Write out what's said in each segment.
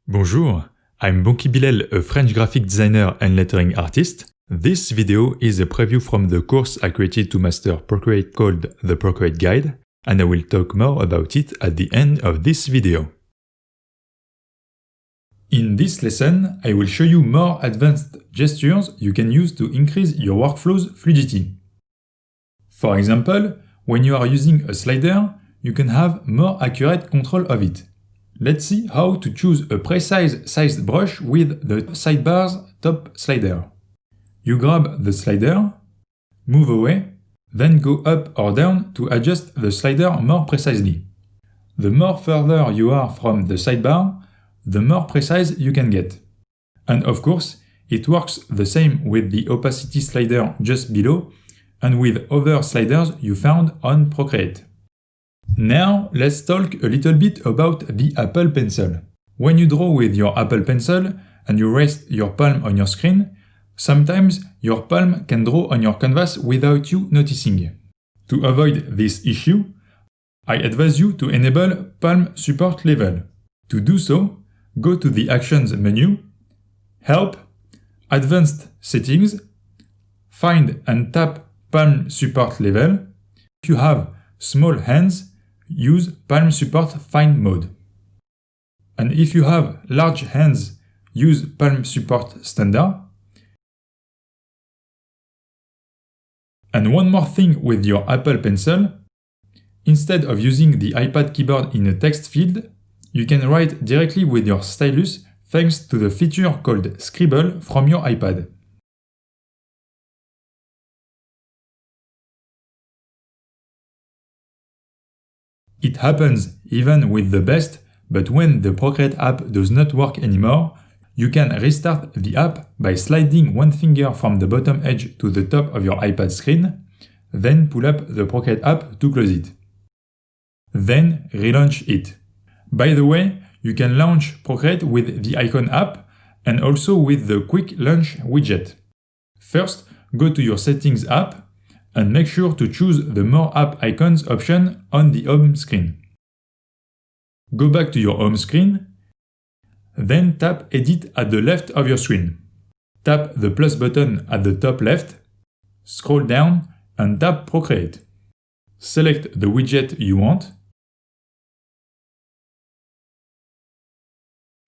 Bonjour, I'm Bonki Bilel, a French graphic designer and lettering artist. This video is a preview from the course I created to master Procreate called the Procreate Guide, and I will talk more about it at the end of this video. In this lesson, I will show you more advanced gestures you can use to increase your workflow's fluidity. For example, when you are using a slider, you can have more accurate control of it. Let's see how to choose a precise sized brush with the sidebar's top slider. You grab the slider, move away, then go up or down to adjust the slider more precisely. The more further you are from the sidebar, the more precise you can get. And of course, it works the same with the opacity slider just below and with other sliders you found on Procreate. Now, let's talk a little bit about the Apple Pencil. When you draw with your Apple Pencil and you rest your palm on your screen, sometimes your palm can draw on your canvas without you noticing. To avoid this issue, I advise you to enable Palm Support Level. To do so, go to the Actions menu, Help, Advanced Settings, find and tap Palm Support Level. If you have small hands, use Palm Support Fine mode. And if you have large hands, use Palm Support Standard. And one more thing with your Apple Pencil, instead of using the iPad keyboard in a text field, you can write directly with your stylus thanks to the feature called Scribble from your iPad. It happens even with the best, but when the Procreate app does not work anymore, you can restart the app by sliding one finger from the bottom edge to the top of your iPad screen, then pull up the Procreate app to close it. Then relaunch it. By the way, you can launch Procreate with the Icon app and also with the Quick Launch widget. First, go to your Settings app and make sure to choose the More App Icons option on the home screen. Go back to your home screen, then tap Edit at the left of your screen. Tap the plus button at the top left, scroll down and tap Procreate. Select the widget you want,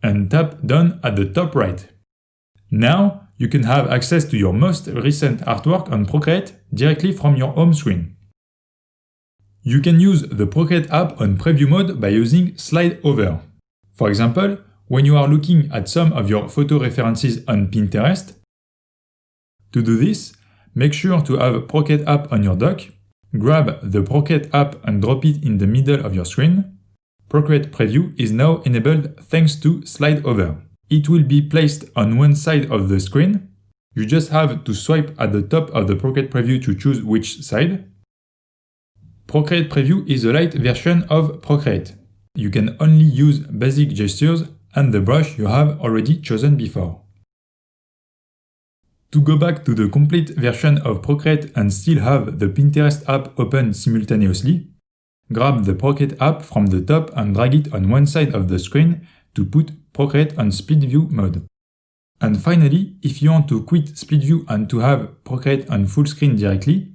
and tap Done at the top right. Now, you can have access to your most recent artwork on Procreate directly from your home screen. You can use the Procreate app on preview mode by using Slide Over. For example, when you are looking at some of your photo references on Pinterest. To do this, make sure to have Procreate app on your dock, grab the Procreate app and drop it in the middle of your screen. Procreate Preview is now enabled thanks to Slide Over. It will be placed on one side of the screen. You just have to swipe at the top of the Procreate Preview to choose which side. Procreate Preview is a light version of Procreate. You can only use basic gestures and the brush you have already chosen before. To go back to the complete version of Procreate and still have the Pinterest app open simultaneously, grab the Procreate app from the top and drag it on one side of the screen to put Procreate on split view mode. And finally, if you want to quit split view and to have Procreate on full screen directly,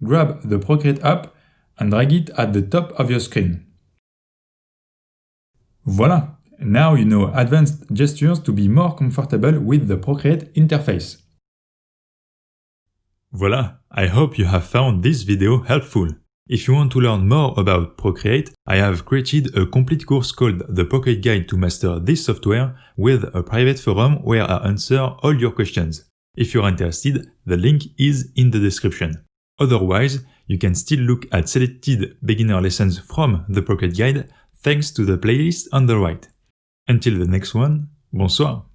grab the Procreate app and drag it at the top of your screen. Voila! Now you know advanced gestures to be more comfortable with the Procreate interface. Voila! I hope you have found this video helpful. If you want to learn more about Procreate, I have created a complete course called The Procreate Guide to Master this software with a private forum where I answer all your questions. If you're interested, the link is in the description. Otherwise, you can still look at selected beginner lessons from the Procreate Guide thanks to the playlist on the right. Until the next one, bonsoir!